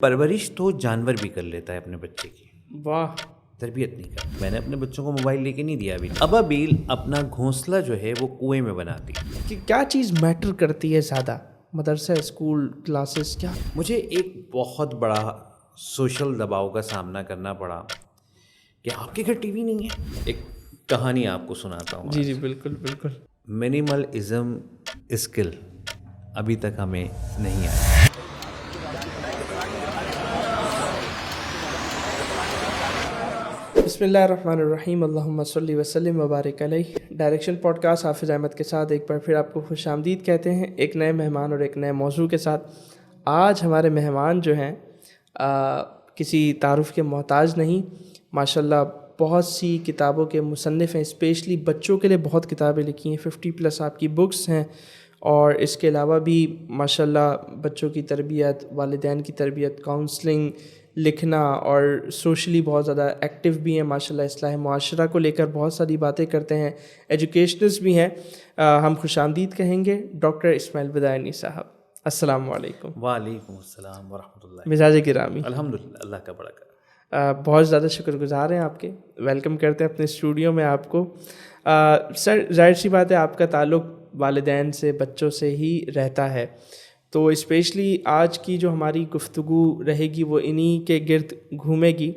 پرورش تو جانور بھی کر لیتا ہے اپنے بچے کی، واہ، تربیت نہیں کرتا۔ میں نے اپنے بچوں کو موبائل لے کے نہیں دیا ابھی۔ ابابیل اپنا گھونسلہ جو ہے وہ کنویں میں بناتی ہے۔ کہ کیا چیز میٹر کرتی ہے زیادہ، مدرسہ، اسکول، کلاسز، کیا؟ مجھے ایک بہت بڑا سوشل دباؤ کا سامنا کرنا پڑا کہ آپ کے گھر ٹی وی نہیں ہے۔ ایک کہانی آپ کو سناتا ہوں۔ جی بالکل بالکل۔ منیملزم اسکل ابھی تک ہمیں نہیں آیا۔ بسم اللہ الرحمن الرحیم، اللہم صلی وسلم وبارک علیہ۔ ڈائریکشن پوڈ کاسٹ حافظ احمد کے ساتھ ایک بار پھر آپ کو خوش آمدید کہتے ہیں، ایک نئے مہمان اور ایک نئے موضوع کے ساتھ۔ آج ہمارے مہمان جو ہیں کسی تعارف کے محتاج نہیں، ماشاءاللہ بہت سی کتابوں کے مصنف ہیں، اسپیشلی بچوں کے لیے بہت کتابیں لکھی ہیں، 50+ آپ کی بکس ہیں، اور اس کے علاوہ بھی ماشاءاللہ بچوں کی تربیت، والدین کی تربیت، کاؤنسلنگ، لکھنا، اور سوشلی بہت زیادہ ایکٹیو بھی ہیں ماشاءاللہ، اصلاح معاشرہ کو لے کر بہت ساری باتیں کرتے ہیں، ایجوکیشنلز بھی ہیں۔ ہم خوش آمدید کہیں گے ڈاکٹر اسماعیل بدائنی صاحب۔ السلام علیکم۔ وعلیکم السلام ورحمۃ اللہ۔ مزاج گرامی، الحمدللہ، اللہ کا بڑا کرم۔ بہت زیادہ شکر گزار ہیں آپ کے، ویلکم کرتے ہیں اپنے اسٹوڈیو میں آپ کو۔ سر، ظاہر سی بات ہے آپ کا تعلق والدین سے، بچوں سے ہی رہتا ہے، تو اسپیشلی آج کی جو ہماری گفتگو رہے گی وہ انہی کے گرد گھومے گی،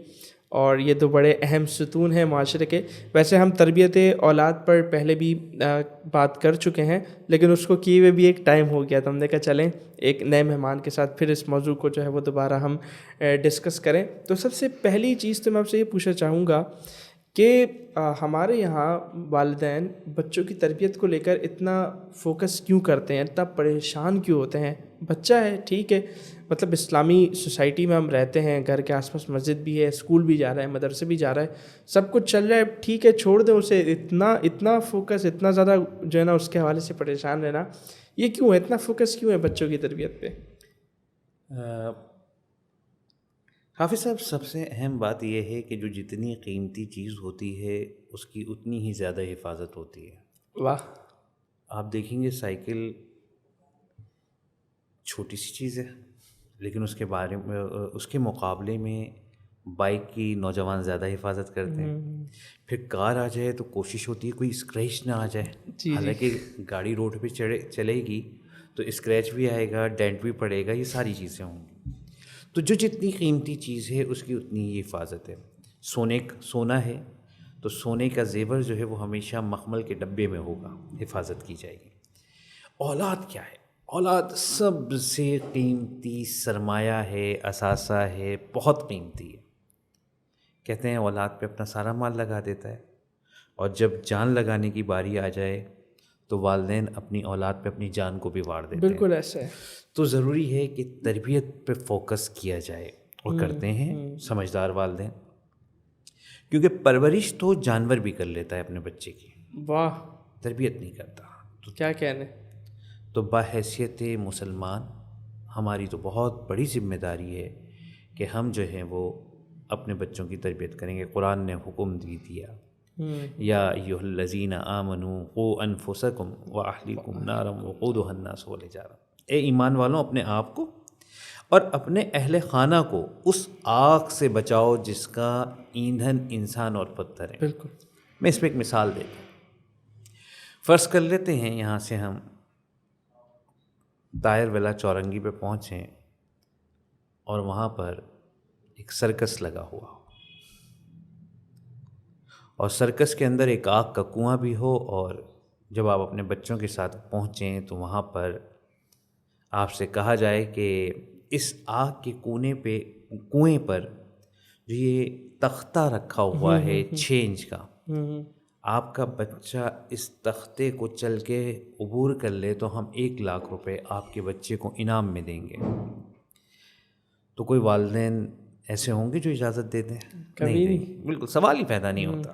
اور یہ دو بڑے اہم ستون ہیں معاشرے کے۔ ویسے ہم تربیت اولاد پر پہلے بھی بات کر چکے ہیں، لیکن اس کو کیے ہوئے بھی ایک ٹائم ہو گیا، تو ہم نے کہا چلیں ایک نئے مہمان کے ساتھ پھر اس موضوع کو جو ہے وہ دوبارہ ہم ڈسکس کریں۔ تو سب سے پہلی چیز تو میں آپ سے یہ پوچھنا چاہوں گا کہ ہمارے یہاں والدین بچوں کی تربیت کو لے کر اتنا فوکس کیوں کرتے ہیں، اتنا پریشان کیوں ہوتے ہیں؟ بچہ ہے، ٹھیک ہے، مطلب اسلامی سوسائٹی میں ہم رہتے ہیں، گھر کے آس پاس مسجد بھی ہے، اسکول بھی جا رہا ہے، مدرسے بھی جا رہا ہے، سب کچھ چل رہا ہے، ٹھیک ہے، چھوڑ دیں اسے۔ اتنا فوکس، اتنا زیادہ جو ہے نا اس کے حوالے سے پریشان رہنا، یہ کیوں ہے؟ اتنا فوکس کیوں ہے بچوں کی تربیت پہ؟ حافظ صاحب، سب سے اہم بات یہ ہے کہ جو جتنی قیمتی چیز ہوتی ہے اس کی اتنی ہی زیادہ حفاظت ہوتی ہے۔ واہ، آپ دیکھیں گے سائیکل چھوٹی سی چیز ہے، لیکن اس کے بارے میں، اس کے مقابلے میں بائک کی نوجوان زیادہ حفاظت کرتے ہیں۔ پھر کار آ جائے تو کوشش ہوتی ہے کوئی اسکریچ نہ آ جائے، حالانکہ گاڑی روڈ پہ چلے گی تو اسکریچ بھی آئے گا، ڈینٹ بھی پڑے گا، یہ ساری چیزیں ہوں گی۔ تو جو جتنی قیمتی چیز ہے اس کی اتنی ہی حفاظت ہے۔ سونا ہے تو سونے کا زیور جو ہے وہ ہمیشہ مخمل کے ڈبے میں ہوگا، حفاظت کی جائے گی۔ اولاد کیا ہے؟ اولاد سب سے قیمتی سرمایہ ہے، اثاثہ ہے، بہت قیمتی ہے۔ کہتے ہیں اولاد پہ اپنا سارا مال لگا دیتا ہے، اور جب جان لگانے کی باری آ جائے تو والدین اپنی اولاد پہ اپنی جان کو بھی وار دیتے ہیں۔ بالکل ایسا ہے۔ تو ضروری ہے کہ تربیت پہ فوکس کیا جائے، اور کرتے ہیں سمجھدار والدین، کیونکہ پرورش تو جانور بھی کر لیتا ہے اپنے بچے کی، واہ، تربیت نہیں کرتا۔ تو کیا کہنے؟ تو بحیثیت مسلمان ہماری تو بہت بڑی ذمہ داری ہے کہ ہم جو ہیں وہ اپنے بچوں کی تربیت کریں گے۔ قرآن نے حکم دیا، یا ایھا الذین آمنوا قوا انفسکم واہلیکم نارا وقودھا الناس والحجارہ، اے ایمان والوں، اپنے آپ کو اور اپنے اہل خانہ کو اس آگ سے بچاؤ جس کا ایندھن انسان اور پتھر ہے۔ بالکل۔ میں اس پہ ایک مثال دیتا ہوں۔ فرض کر لیتے ہیں یہاں سے ہم طاہر ولا چورنگی پہ پہنچیں، اور وہاں پر ایک سرکس لگا ہوا ہو، اور سرکس کے اندر ایک آگ کا کنواں بھی ہو، اور جب آپ اپنے بچوں کے ساتھ پہنچیں تو وہاں پر آپ سے کہا جائے کہ اس آگ کے کنویں پر جو یہ تختہ رکھا ہوا ہے 6 انچ کا، آپ کا بچہ اس تختے کو چل کے عبور کر لے تو ہم 1 لاکھ روپے آپ کے بچے کو انعام میں دیں گے۔ تو کوئی والدین ایسے ہوں گے جو اجازت دے دیں؟ نہیں، بالکل سوال ہی پیدا نہیں ہوتا۔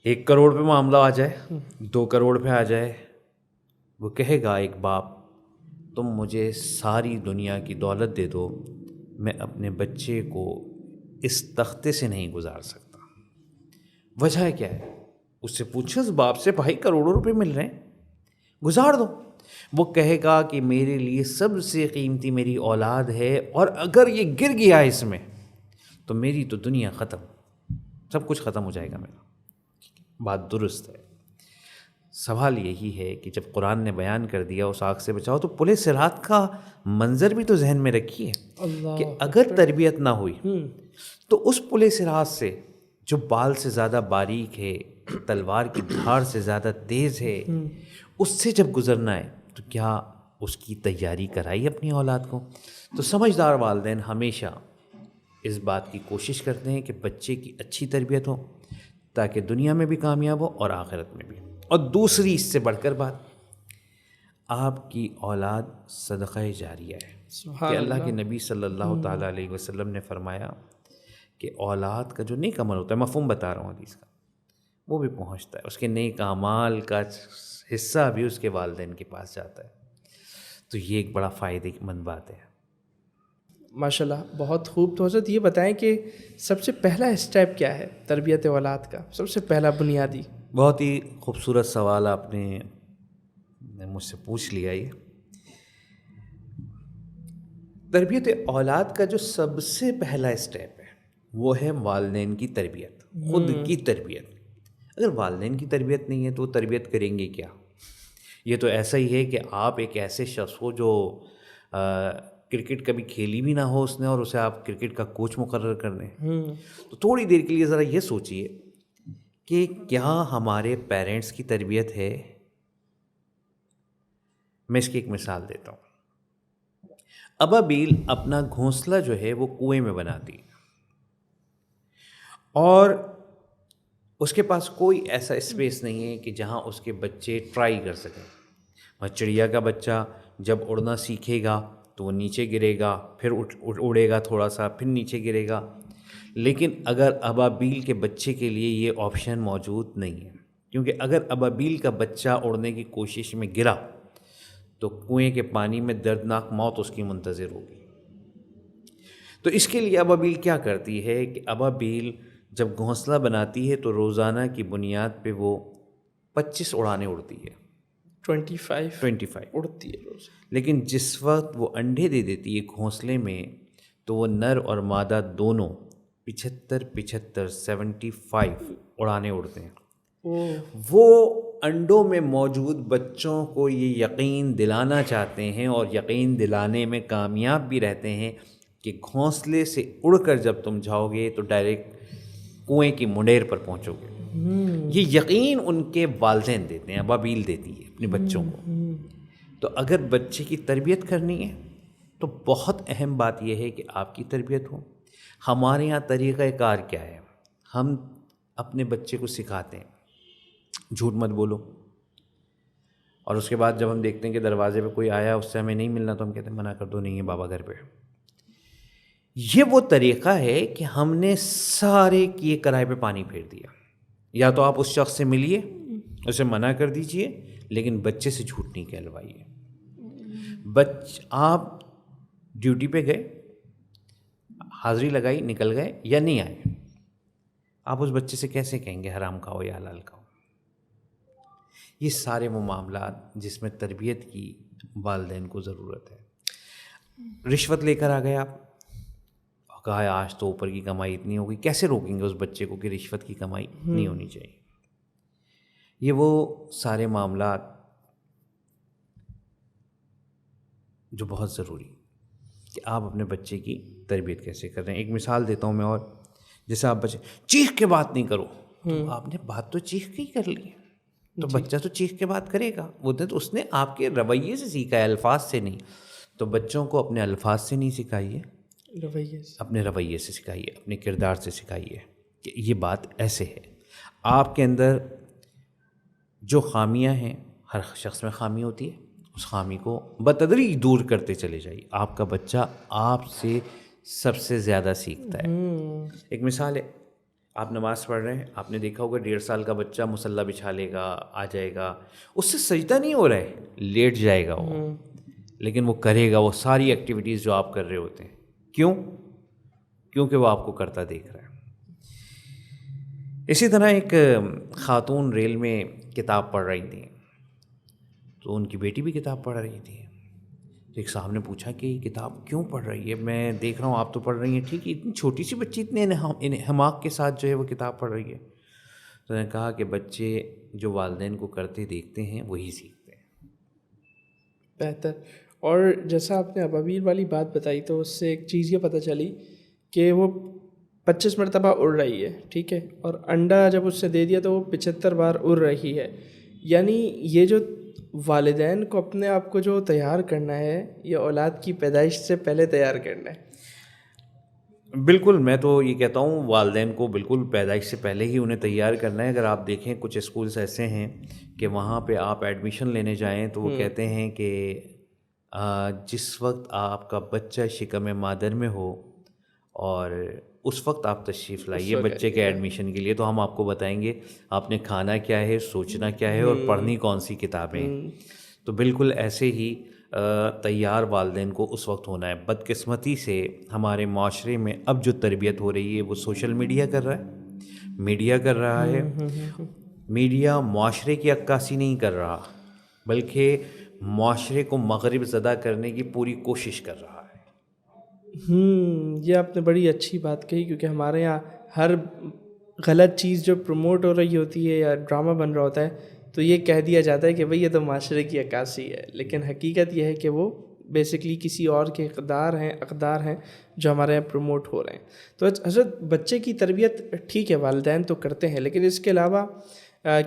1 کروڑ پہ معاملہ آ جائے، 2 کروڑ پہ آ جائے، وہ کہے گا ایک باپ، تم مجھے ساری دنیا کی دولت دے دو، میں اپنے بچے کو اس تختے سے نہیں گزار سکتا۔ وجہ کیا ہے؟ اس سے پوچھو، اس باپ سے، بھائی کروڑوں روپے مل رہے ہیں، گزار دو۔ وہ کہے گا کہ میرے لیے سب سے قیمتی میری اولاد ہے، اور اگر یہ گر گیا اس میں تو میری تو دنیا ختم، سب کچھ ختم ہو جائے گا میرا۔ بات درست ہے۔ سوال یہی ہے کہ جب قرآن نے بیان کر دیا اس آگ سے بچاؤ، تو پلے صراط کا منظر بھی تو ذہن میں رکھیے کہ اگر تربیت نہ ہوئی تو اس پلے صراط سے جو بال سے زیادہ باریک ہے، تلوار کی دھار سے زیادہ تیز ہے، اس سے جب گزرنا ہے تو کیا اس کی تیاری کرائی اپنی اولاد کو؟ تو سمجھدار والدین ہمیشہ اس بات کی کوشش کرتے ہیں کہ بچے کی اچھی تربیت ہو تاکہ دنیا میں بھی کامیاب ہو اور آخرت میں بھی۔ اور دوسری اس سے بڑھ کر بات، آپ کی اولاد صدقہ جاریہ ہے کہ اللہ کے نبی صلی اللہ تعالیٰ علیہ وسلم نے فرمایا کہ اولاد کا جو نیک عمل ہوتا ہے، مفہوم بتا رہا ہوں حدیث کا، وہ بھی پہنچتا ہے، اس کے نیک اعمال کا حصہ بھی اس کے والدین کے پاس جاتا ہے۔ تو یہ ایک بڑا فائدہ مند بات ہے۔ ماشاء اللہ، بہت خوب۔ تو حضرت یہ بتائیں کہ سب سے پہلا اسٹیپ کیا ہے تربیت اولاد کا، سب سے پہلا بنیادی؟ بہت ہی خوبصورت سوال آپ نے مجھ سے پوچھ لیا۔ یہ تربیت اولاد کا جو سب سے پہلا اسٹیپ ہے وہ ہے والدین کی تربیت، خود کی تربیت۔ اگر والدین کی تربیت نہیں ہے تو وہ تربیت کریں گے کیا؟ یہ تو ایسا ہی ہے کہ آپ ایک ایسے شخص ہو جو کرکٹ کبھی کھیلی بھی نہ ہو اس نے، اور اسے آپ کرکٹ کا کوچ مقرر کر دیں۔ تو تھوڑی دیر کے لیے ذرا یہ سوچئے کہ کیا ہمارے پیرنٹس کی تربیت ہے؟ میں اس کی ایک مثال دیتا ہوں۔ ابابیل اپنا گھونسلہ جو ہے وہ کنویں میں بناتی ہے، اور اس کے پاس کوئی ایسا اسپیس نہیں ہے کہ جہاں اس کے بچے ٹرائی کر سکیں۔ چڑیا کا بچہ جب اڑنا سیکھے گا تو وہ نیچے گرے گا، پھر اڑے گا تھوڑا سا، پھر نیچے گرے گا، لیکن اگر ابابیل کے بچے کے لیے یہ آپشن موجود نہیں ہے، کیونکہ اگر ابابیل کا بچہ اڑنے کی کوشش میں گرا تو کنویں کے پانی میں دردناک موت اس کی منتظر ہوگی۔ تو اس کے لیے ابابیل کیا کرتی ہے کہ ابابیل جب گھونسلہ بناتی ہے تو روزانہ کی بنیاد پہ وہ 25 اڑانے اڑتی ہے، 25 اڑتی ہے روز۔ لیکن جس وقت وہ انڈے دے دیتی ہے گھونسلے میں تو وہ نر اور مادہ دونوں 75 اڑانے اڑتے ہیں۔ وہ انڈوں میں موجود بچوں کو یہ یقین دلانا چاہتے ہیں اور یقین دلانے میں کامیاب بھی رہتے ہیں کہ گھونسلے سے اڑ کر جب تم جاؤ گے تو ڈائریکٹ کنویں کی منڈیر پر پہنچو گے۔ یہ یقین ان کے والدین دیتے ہیں، ابابیل دیتی ہے اپنے بچوں کو۔ تو اگر بچے کی تربیت کرنی ہے تو بہت اہم بات یہ ہے کہ آپ کی تربیت ہو۔ ہمارے یہاں طریقہ کار کیا ہے؟ ہم اپنے بچے کو سکھاتے ہیں جھوٹ مت بولو، اور اس کے بعد جب ہم دیکھتے ہیں کہ دروازے پہ کوئی آیا اس سے ہمیں نہیں ملنا تو ہم کہتے ہیں منع کر دو، نہیں ہے بابا گھر پہ۔ یہ وہ طریقہ ہے کہ ہم نے سارے کیے کرائے پہ پانی پھیر دیا۔ یا تو آپ اس شخص سے ملیے، اسے منع کر دیجئے، لیکن بچے سے جھوٹ نہیں کہلوائیے۔ آپ ڈیوٹی پہ گئے، حاضری لگائی، نکل گئے یا نہیں آئے، آپ اس بچے سے کیسے کہیں گے حرام کھاؤ یا حلال کھاؤ؟ یہ سارے وہ معاملات جس میں تربیت کی والدین کو ضرورت ہے۔ رشوت لے کر آ گئے آپ، کہا آج تو اوپر کی کمائی اتنی ہوگی، کیسے روکیں گے اس بچے کو کہ رشوت کی کمائی نہیں ہونی چاہیے؟ یہ وہ سارے معاملات جو بہت ضروری کہ آپ اپنے بچے کی تربیت کیسے کر رہے ہیں۔ ایک مثال دیتا ہوں میں، اور جیسے آپ بچے چیخ کے بات نہیں کرو، تو آپ نے بات تو چیخ کے ہی کر لی ہے، تو بچہ تو چیخ کے بات کرے گا، وہ تو اس نے آپ کے رویے سے سیکھا ہے، الفاظ سے نہیں۔ تو بچوں کو اپنے الفاظ سے نہیں سکھائیے، اپنے رویے سے سکھائیے، اپنے کردار سے سکھائیے کہ یہ بات ایسے ہے۔ آپ کے اندر جو خامیاں ہیں، ہر شخص میں خامی ہوتی ہے، اس خامی کو بتدریج دور کرتے چلے جائیے۔ آپ کا بچہ آپ سے سب سے زیادہ سیکھتا ہے۔ ایک مثال ہے، آپ نماز پڑھ رہے ہیں، آپ نے دیکھا ہوگا 1.5 سال کا بچہ مصلی بچھا لے گا، آ جائے گا، اس سے سجدہ نہیں ہو رہا ہے، لیٹ جائے گا وہ، لیکن وہ کرے گا وہ ساری ایکٹیویٹیز جو آپ کر رہے ہوتے ہیں۔ کیوں؟ کیونکہ وہ آپ کو کرتا دیکھ رہا ہے۔ اسی طرح ایک خاتون ریل میں کتاب پڑھ رہی تھی، تو ان کی بیٹی بھی کتاب پڑھ رہی تھی. تو ایک صاحب نے پوچھا کہ یہ کتاب کیوں پڑھ رہی ہے؟ میں دیکھ رہا ہوں آپ تو پڑھ رہی ہیں, ٹھیک ہے, اتنی چھوٹی سی بچی اتنے انہماک کے ساتھ جو ہے وہ کتاب پڑھ رہی ہے. تو نے کہا کہ بچے جو والدین کو کرتے دیکھتے ہیں وہی سیکھتے ہیں. بہتر. اور جیسا آپ نے ابابیل والی بات بتائی تو اس سے ایک چیز یہ پتہ چلی کہ وہ 25 مرتبہ اڑ رہی ہے, ٹھیک ہے, اور انڈا جب اس سے دے دیا تو وہ 75 بار اڑ رہی ہے. یعنی یہ جو والدین کو اپنے آپ کو جو تیار کرنا ہے یہ اولاد کی پیدائش سے پہلے تیار کرنا ہے. بالکل, میں تو یہ کہتا ہوں والدین کو بالکل پیدائش سے پہلے ہی انہیں تیار کرنا ہے. اگر آپ دیکھیں کچھ اسکولس ایسے ہیں کہ وہاں پہ آپ ایڈمیشن لینے جائیں تو وہ کہتے ہیں کہ جس وقت آپ کا بچہ شکم مادر میں ہو اور اس وقت آپ تشریف لائیے بچے کے ایڈمیشن کے لیے, تو ہم آپ کو بتائیں گے آپ نے کھانا کیا ہے, سوچنا کیا ہے اور پڑھنی کون سی کتابیں. تو بالکل ایسے ہی تیار والدین کو اس وقت ہونا ہے. بدقسمتی سے ہمارے معاشرے میں اب جو تربیت ہو رہی ہے وہ سوشل میڈیا کر رہا ہے, میڈیا کر رہا ہے. میڈیا معاشرے کی عکاسی نہیں کر رہا بلکہ معاشرے کو مغرب زدہ کرنے کی پوری کوشش کر رہا ہے. یہ آپ نے بڑی اچھی بات کہی, کیونکہ ہمارے یہاں ہر غلط چیز جو پروموٹ ہو رہی ہوتی ہے یا ڈرامہ بن رہا ہوتا ہے تو یہ کہہ دیا جاتا ہے کہ بھئی یہ تو معاشرے کی عکاسی ہے, لیکن حقیقت یہ ہے کہ وہ بیسکلی کسی اور کے اقدار ہیں جو ہمارے یہاں پروموٹ ہو رہے ہیں. تو حضرت بچے کی تربیت ٹھیک ہے والدین تو کرتے ہیں, لیکن اس کے علاوہ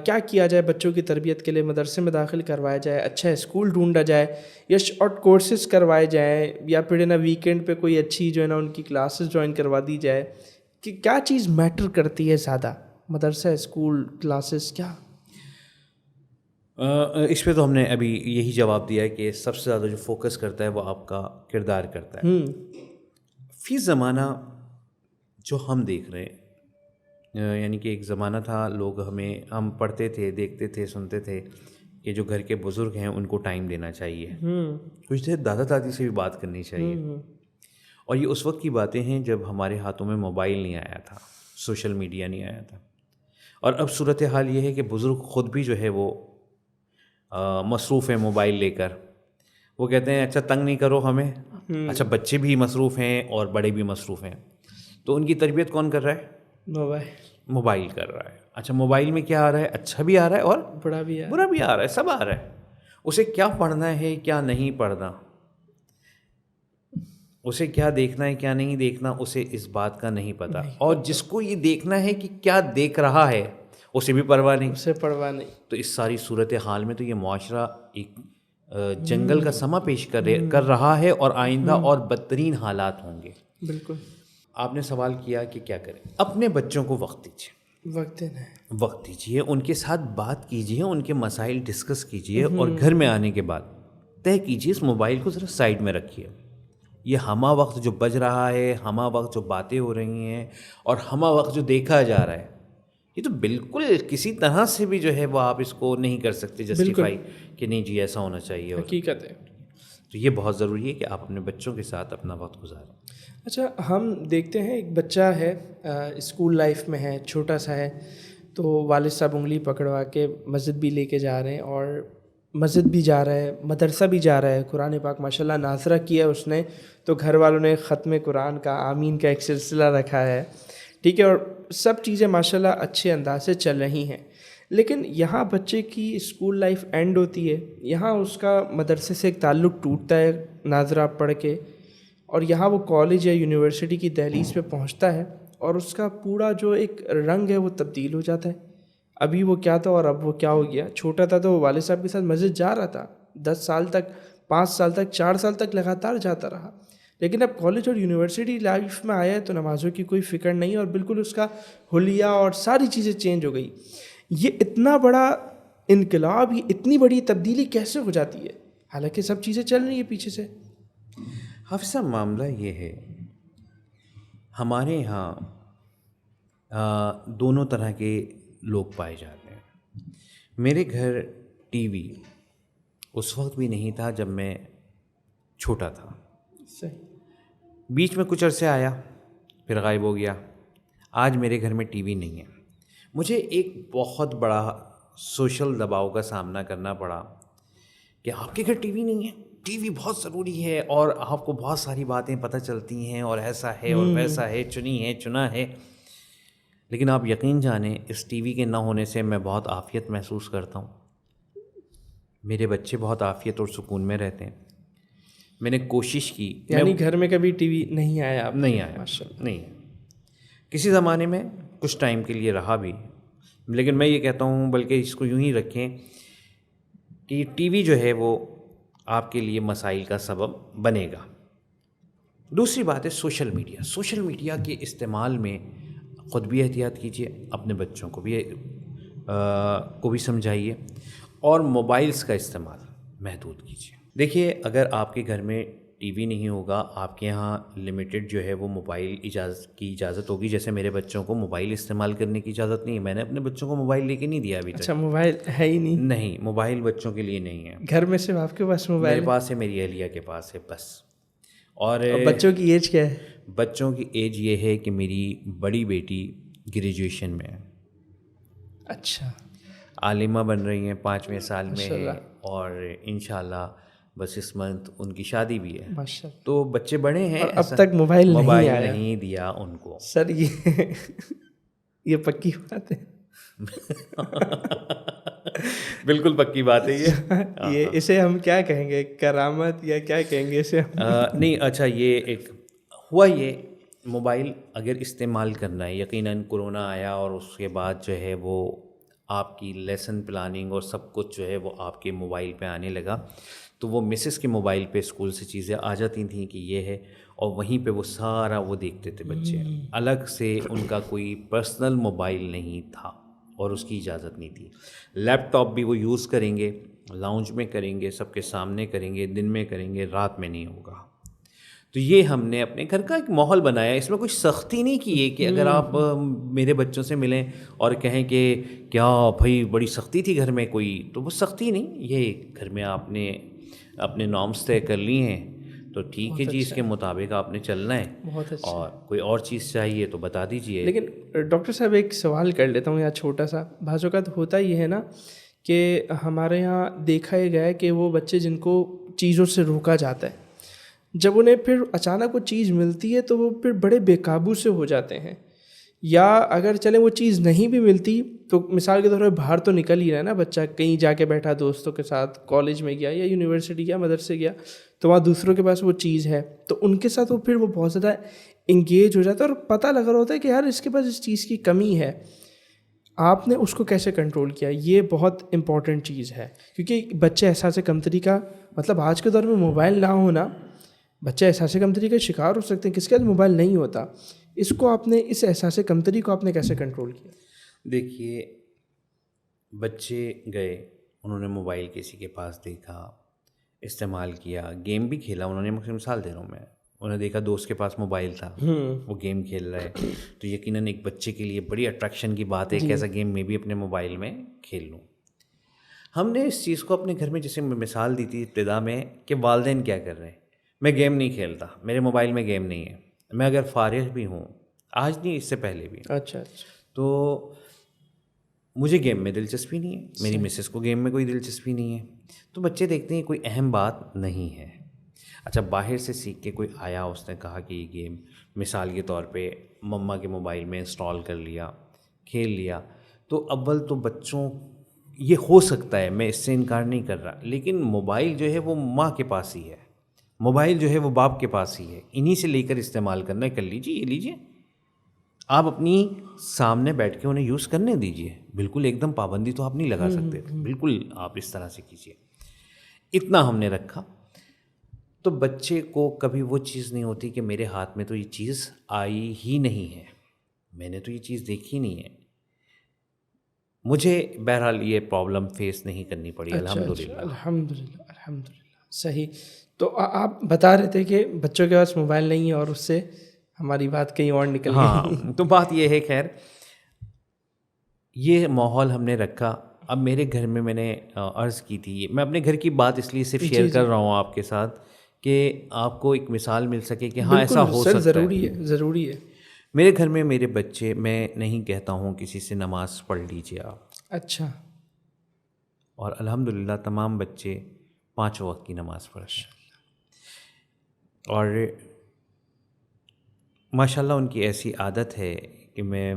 کیا کیا جائے بچوں کی تربیت کے لیے؟ مدرسے میں داخل کروایا جائے, اچھا اسکول ڈھونڈا جائے, یا شارٹ کورسز کروائے جائیں, یا پھر ہے نا ویکینڈ پہ کوئی اچھی جو ہے نا ان کی کلاسز جوائن کروا دی جائے, کہ کیا چیز میٹر کرتی ہے زیادہ, مدرسہ, اسکول, کلاسز, کیا؟ اس پہ تو ہم نے ابھی یہی جواب دیا ہے کہ سب سے زیادہ جو فوکس کرتا ہے وہ آپ کا کردار کرتا ہے. فی زمانہ جو ہم دیکھ رہے ہیں, یعنی کہ ایک زمانہ تھا ہم پڑھتے تھے, دیکھتے تھے, سنتے تھے کہ جو گھر کے بزرگ ہیں ان کو ٹائم دینا چاہیے, کچھ دیر دادا دادی سے بھی بات کرنی چاہیے. اور یہ اس وقت کی باتیں ہیں جب ہمارے ہاتھوں میں موبائل نہیں آیا تھا, سوشل میڈیا نہیں آیا تھا. اور اب صورتحال یہ ہے کہ بزرگ خود بھی جو ہے وہ مصروف ہیں موبائل لے کر. وہ کہتے ہیں اچھا تنگ نہیں کرو ہمیں, اچھا بچے بھی مصروف ہیں اور بڑے بھی مصروف ہیں, تو ان کی تربیت کون کر رہا ہے؟ موبائل کر رہا ہے. اچھا موبائل میں کیا آ رہا ہے؟ اچھا بھی آ رہا ہے اور برا بھی آ رہا ہے, سب آ رہا ہے. اسے کیا پڑھنا ہے کیا نہیں پڑھنا, اسے کیا دیکھنا ہے کیا نہیں دیکھنا, اسے اس بات کا نہیں پتہ. اور جس کو یہ دیکھنا ہے کہ کیا دیکھ رہا ہے اسے بھی پرواہ نہیں. تو اس ساری صورتحال میں تو یہ معاشرہ ایک جنگل کا سما پیش کر رہا ہے, اور آئندہ اور بدترین حالات ہوں گے. بالکل. آپ نے سوال کیا کہ کیا کریں. اپنے بچوں کو وقت دیجیے, ان کے ساتھ بات کیجیے, ان کے مسائل ڈسکس کیجیے, اور گھر میں آنے کے بعد طے کیجیے اس موبائل کو ذرا سائڈ میں رکھیے. یہ ہمہ وقت جو بج رہا ہے, ہمہ وقت جو باتیں ہو رہی ہیں, اور ہمہ وقت جو دیکھا جا رہا ہے, یہ تو بالکل کسی طرح سے بھی جو ہے وہ آپ اس کو نہیں کر سکتے جسٹیفائی کہ نہیں جی ایسا ہونا چاہیے. حقیقت ہے. تو یہ بہت ضروری ہے کہ آپ اپنے بچوں کے ساتھ اپنا وقت گزاریں. اچھا, ہم دیکھتے ہیں ایک بچہ ہے اسکول لائف میں ہے, چھوٹا سا ہے, تو والد صاحب انگلی پکڑوا کے مسجد بھی لے کے جا رہے ہیں, اور مسجد بھی جا رہا ہے, مدرسہ بھی جا رہا ہے, قرآن پاک ماشاء اللہ ناظرہ کیا اس نے, تو گھر والوں نے ختم قرآن کا آمین کا ایک سلسلہ رکھا ہے, ٹھیک ہے, اور سب چیزیں ماشاء اللہ اچھے انداز سے چل رہی ہیں. لیکن یہاں بچے کی اسکول لائف اینڈ ہوتی ہے, یہاں اس کا مدرسے سے ایک تعلق ٹوٹتا ہے ناظرہ پڑھ کے, اور یہاں وہ کالج یا یونیورسٹی کی دہلیز پہ پہنچتا ہے, اور اس کا پورا جو ایک رنگ ہے وہ تبدیل ہو جاتا ہے. ابھی وہ کیا تھا اور اب وہ کیا ہو گیا. چھوٹا تھا تو وہ والد صاحب کے ساتھ مسجد جا رہا تھا, 10 سال تک, 5 سال تک, 4 سال تک لگاتار جاتا رہا, لیکن اب کالج اور یونیورسٹی لائف میں آیا ہے تو نمازوں کی کوئی فکر نہیں, اور بالکل اس کا حلیہ اور ساری چیزیں چینج ہو گئی. یہ اتنا بڑا انقلاب, یہ اتنی بڑی تبدیلی کیسے ہو جاتی ہے حالانکہ سب چیزیں چل رہی ہیں پیچھے سے؟ حافظ صاحب, معاملہ یہ ہے ہمارے یہاں دونوں طرح کے لوگ پائے جاتے ہیں. میرے گھر ٹی وی اس وقت بھی نہیں تھا جب میں چھوٹا تھا, بیچ میں کچھ عرصے آیا پھر غائب ہو گیا. آج میرے گھر میں ٹی وی نہیں ہے. مجھے ایک بہت بڑا سوشل دباؤ کا سامنا کرنا پڑا کہ آپ کے گھر ٹی وی نہیں ہے, ٹی وی بہت ضروری ہے اور آپ کو بہت ساری باتیں پتہ چلتی ہیں اور ایسا ہے اور ویسا ہے, چنا ہے. لیکن آپ یقین جانیں اس ٹی وی کے نہ ہونے سے میں بہت عافیت محسوس کرتا ہوں. میرے بچے بہت عافیت اور سکون میں رہتے ہیں. میں نے کوشش کی, یعنی گھر میں کبھی ٹی وی نہیں آیا آپ؟ نہیں آیا, نہیں. کسی زمانے میں کچھ ٹائم کے لیے رہا بھی, لیکن میں یہ کہتا ہوں بلکہ اس کو یوں ہی رکھیں کہ ٹی وی جو ہے وہ آپ کے لیے مسائل کا سبب بنے گا. دوسری بات ہے سوشل میڈیا. سوشل میڈیا کے استعمال میں خود بھی احتیاط کیجیے, اپنے بچوں کو بھی سمجھائیے, اور موبائلز کا استعمال محدود کیجیے. دیکھیے اگر آپ کے گھر میں ٹی وی نہیں ہوگا, آپ کے یہاں لمیٹڈ جو ہے وہ موبائل کی اجازت ہوگی. جیسے میرے بچوں کو موبائل استعمال کرنے کی اجازت نہیں ہے, میں نے اپنے بچوں کو موبائل لے کے نہیں دیا ابھی تک. اچھا, موبائل ہے ہی نہیں؟ نہیں, موبائل بچوں کے لیے نہیں ہے. گھر میں صرف آپ کے پاس موبائل؟ میرے پاس ہے, میری اہلیہ کے پاس ہے بس. اور بچوں کی ایج کیا ہے؟ بچوں کی ایج یہ ہے کہ میری بڑی بیٹی گریجویشن میں ہے. اچھا. عالمہ بن رہی ہیں, 5ویں سال میں ہے, اور انشاءاللہ بس اس منتھ ان کی شادی بھی ہے. تو بچے بڑے ہیں, اب تک موبائل نہیں دیا ان کو. سر یہ پکی بات ہے؟ بالکل پکی بات ہے یہ اسے ہم کیا کہیں گے, کرامت یا کیا کہیں گے اسے؟ نہیں اچھا, یہ ایک ہوا, یہ موبائل اگر استعمال کرنا ہے, یقیناً کرونا آیا اور اس کے بعد جو ہے وہ آپ کی لیسن پلاننگ اور سب کچھ جو ہے وہ آپ کے موبائل پہ آنے لگا. تو وہ مسز کے موبائل پہ اسکول سے چیزیں آ جاتی تھیں کہ یہ ہے, اور وہیں پہ وہ سارا وہ دیکھتے تھے بچے. الگ سے ان کا کوئی پرسنل موبائل نہیں تھا اور اس کی اجازت نہیں تھی. لیپ ٹاپ بھی وہ یوز کریں گے, لاؤنج میں کریں گے, سب کے سامنے کریں گے, دن میں کریں گے, رات میں نہیں ہوگا. تو یہ ہم نے اپنے گھر کا ایک ماحول بنایا. اس میں کوئی سختی نہیں کی ہے کہ اگر آپ میرے بچوں سے ملیں اور کہیں کہ کیا بھائی بڑی سختی تھی گھر میں کوئی, تو وہ سختی نہیں. یہ گھر میں آپ نے اپنے نارمس طے کر لی ہیں تو ٹھیک ہے جی, اس کے مطابق آپ نے چلنا ہے. بہت اچھا. اور کوئی اور چیز چاہیے تو بتا دیجیے. لیکن ڈاکٹر صاحب ایک سوال کر لیتا ہوں, یا چھوٹا سا. بعض اوقات ہوتا یہ ہے نا کہ ہمارے یہاں دیکھا یہ گیا ہے کہ وہ بچے جن کو چیزوں سے روکا جاتا ہے, جب انہیں پھر اچانک وہ چیز ملتی ہے تو وہ پھر بڑے بے قابو سے ہو جاتے ہیں. یا اگر چلیں وہ چیز نہیں بھی ملتی تو مثال کے طور پر باہر تو نکل ہی رہا ہے نا بچہ, کہیں جا کے بیٹھا دوستوں کے ساتھ, کالج میں گیا یا یونیورسٹی گیا, مدرسے گیا, تو وہاں دوسروں کے پاس وہ چیز ہے, تو ان کے ساتھ وہ پھر وہ بہت زیادہ انگیج ہو جاتا ہے اور پتہ لگ رہا ہوتا ہے کہ یار اس کے پاس اس چیز کی کمی ہے. آپ نے اس کو کیسے کنٹرول کیا؟ یہ بہت امپورٹنٹ چیز ہے, کیونکہ بچے احساس کمتری کا مطلب آج کے دور میں موبائل نہ ہونا, بچے احساس کمتری کا شکار ہو سکتے ہیں. کس کے پاس موبائل نہیں ہوتا, اس کو آپ نے, اس احساس کمتری کو آپ نے کیسے کنٹرول کیا؟ دیکھیے بچے گئے, انہوں نے موبائل کسی کے پاس دیکھا, استعمال کیا, گیم بھی کھیلا. انہوں نے, مثال دے رہا ہوں میں, انہوں نے دیکھا دوست کے پاس موبائل تھا, وہ گیم کھیل رہا ہے, تو یقیناً ایک بچے کے لیے بڑی اٹریکشن کی بات ہے کہ ایسا گیم میں بھی اپنے موبائل میں کھیل لوں. ہم نے اس چیز کو اپنے گھر میں جیسے مثال دی تھی ابتدا میں کہ والدین کیا کر رہے ہیں. میں گیم نہیں کھیلتا, میرے موبائل میں گیم نہیں ہے. میں اگر فارغ بھی ہوں, آج نہیں اس سے پہلے بھی, اچھا, تو مجھے گیم میں دلچسپی نہیں ہے, میری مسز کو گیم میں کوئی دلچسپی نہیں ہے. تو بچے دیکھتے ہیں کوئی اہم بات نہیں ہے. اچھا باہر سے سیکھ کے کوئی آیا, اس نے کہا کہ یہ گیم مثال کے طور پہ مما کے موبائل میں انسٹال کر لیا, کھیل لیا, تو اول تو بچوں یہ ہو سکتا ہے, میں اس سے انکار نہیں کر رہا, لیکن موبائل جو ہے وہ ماں کے پاس ہی ہے, موبائل جو ہے وہ باپ کے پاس ہی ہے. انہی سے لے کر استعمال کرنا ہے, کر لیجیے, یہ لیجیے, آپ اپنی سامنے بیٹھ کے انہیں یوز کرنے دیجیے. بالکل ایک دم پابندی تو آپ نہیں لگا سکتے, بالکل آپ اس طرح سے کیجیے. اتنا ہم نے رکھا تو بچے کو کبھی وہ چیز نہیں ہوتی کہ میرے ہاتھ میں تو یہ چیز آئی ہی نہیں ہے, میں نے تو یہ چیز دیکھی نہیں ہے. مجھے بہرحال یہ پرابلم فیس نہیں کرنی پڑی, الحمدللہ. الحمدللہ, صحیح. تو آپ بتا رہے تھے کہ بچوں کے پاس موبائل نہیں ہے اور اس سے ہماری بات کہیں اور نکل گئی. ہاں, تو بات یہ ہے, خیر یہ ماحول ہم نے رکھا. اب میرے گھر میں نے عرض کی تھی, میں اپنے گھر کی بات اس لیے صرف شیئر کر رہا ہوں آپ کے ساتھ کہ آپ کو ایک مثال مل سکے کہ ہاں ایسا ہو سکتا ہے. ضروری ہے, ضروری ہے. میرے گھر میں میرے بچے, میں نہیں کہتا ہوں کسی سے نماز پڑھ لیجیے آپ. اچھا. اور الحمدللہ تمام بچے 5 وقت کی نماز پڑھتے ہیں. اور ماشاءاللہ ان کی ایسی عادت ہے کہ میں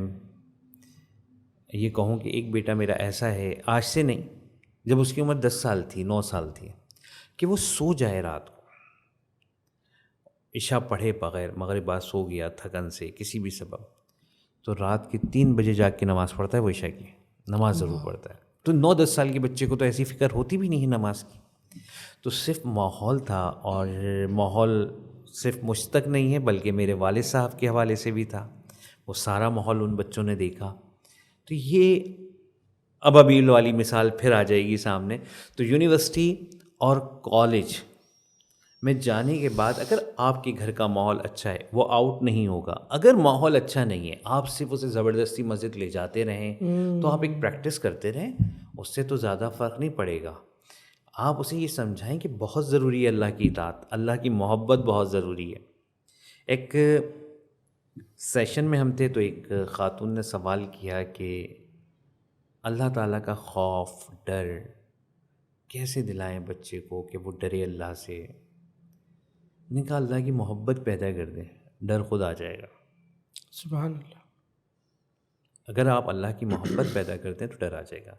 یہ کہوں کہ ایک بیٹا میرا ایسا ہے، آج سے نہیں، جب اس کی عمر 10 سال تھی، 9 سال تھی، کہ وہ سو جائے رات کو، عشاء پڑھے بغیر، مغرب بعد سو گیا تھکن سے کسی بھی سبب، تو رات کے 3 بجے جاگ کے نماز پڑھتا ہے، وہ عشاء کی نماز ضرور پڑھتا ہے. تو 9-10 سال کے بچے کو تو ایسی فکر ہوتی بھی نہیں ہے نماز کی. تو صرف ماحول تھا، اور ماحول صرف مجھ تک نہیں ہے بلکہ میرے والد صاحب کے حوالے سے بھی تھا. وہ سارا ماحول ان بچوں نے دیکھا. تو یہ ابابیل والی مثال پھر آ جائے گی سامنے. تو یونیورسٹی اور کالج میں جانے کے بعد اگر آپ کے گھر کا ماحول اچھا ہے وہ آؤٹ نہیں ہوگا. اگر ماحول اچھا نہیں ہے، آپ صرف اسے زبردستی مسجد لے جاتے رہیں تو آپ ایک پریکٹس کرتے رہیں، اس سے تو زیادہ فرق نہیں پڑے گا. آپ اسے یہ سمجھائیں کہ بہت ضروری ہے اللہ کی اطاعت، اللہ کی محبت بہت ضروری ہے. ایک سیشن میں ہم تھے تو ایک خاتون نے سوال کیا کہ اللہ تعالیٰ کا خوف، ڈر کیسے دلائیں بچے کو کہ وہ ڈرے اللہ سے. نے کہا اللہ کی محبت پیدا کر دیں، ڈر خود آ جائے گا. سبحان اللہ. اگر آپ اللہ کی محبت پیدا کرتے ہیں تو ڈر آ جائے گا.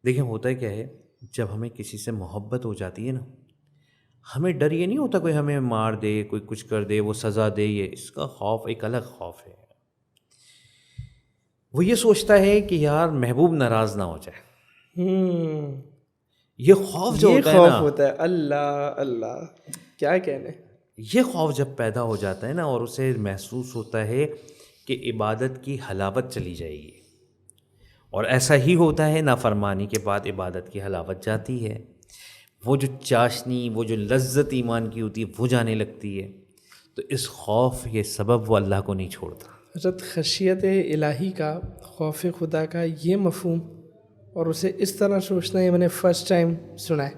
دیکھیں ہوتا ہے کیا ہے، جب ہمیں کسی سے محبت ہو جاتی ہے نا، ہمیں ڈر یہ نہیں ہوتا کوئی ہمیں مار دے، کوئی کچھ کر دے، وہ سزا دے. یہ اس کا خوف ایک الگ خوف ہے. وہ یہ سوچتا ہے کہ یار محبوب ناراض نہ ہو جائے. یہ خوف جو ہوتا ہے نا، ہوتا ہے اللہ اللہ کیا کہنے. یہ خوف جب پیدا ہو جاتا ہے نا، اور اسے محسوس ہوتا ہے کہ عبادت کی حلاوت چلی جائے گی، اور ایسا ہی ہوتا ہے، نافرمانی کے بعد عبادت کی حلاوت جاتی ہے، وہ جو چاشنی، وہ جو لذت ایمان کی ہوتی ہے وہ جانے لگتی ہے. تو اس خوف یہ سبب وہ اللہ کو نہیں چھوڑتا. حضرت خشیت الہی کا، خوف خدا کا یہ مفہوم اور اسے اس طرح سوچنا، یہ میں نے فرسٹ ٹائم سنا ہے.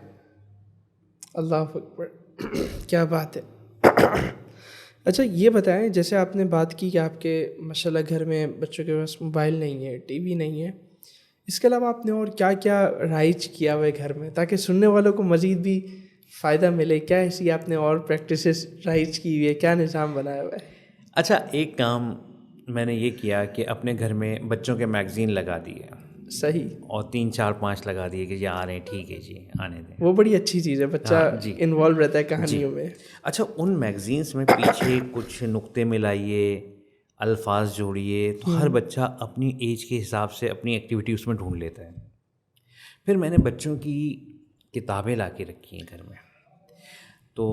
اللہ اکبر، کیا بات ہے. اچھا یہ بتائیں، جیسے آپ نے بات کی کہ آپ کے ماشاءاللہ گھر میں بچوں کے پاس موبائل نہیں ہے، ٹی وی نہیں ہے، اس کے علاوہ آپ نے اور کیا کیا رائج کیا ہوا ہے گھر میں تاکہ سننے والوں کو مزید بھی فائدہ ملے؟ کیا ایسی آپ نے اور پریکٹسز رائج کی ہوئی ہے، کیا نظام بنایا ہوا ہے؟ اچھا ایک کام میں نے یہ کیا کہ اپنے گھر میں بچوں کے میگزین لگا دیے. صحیح. اور 3-4-5 لگا دیے کہ یہ آ رہے ہیں، ٹھیک ہے جی آنے دیں. وہ بڑی اچھی چیز ہے، بچہ انوالو رہتا ہے کہانیوں میں. اچھا ان میگزینس میں پیچھے کچھ نقطے ملائیے، الفاظ جوڑیے، تو ہر بچہ اپنی ایج کے حساب سے اپنی ایکٹیویٹی اس میں ڈھونڈ لیتا ہے. پھر میں نے بچوں کی کتابیں لا کے رکھی ہیں گھر میں. تو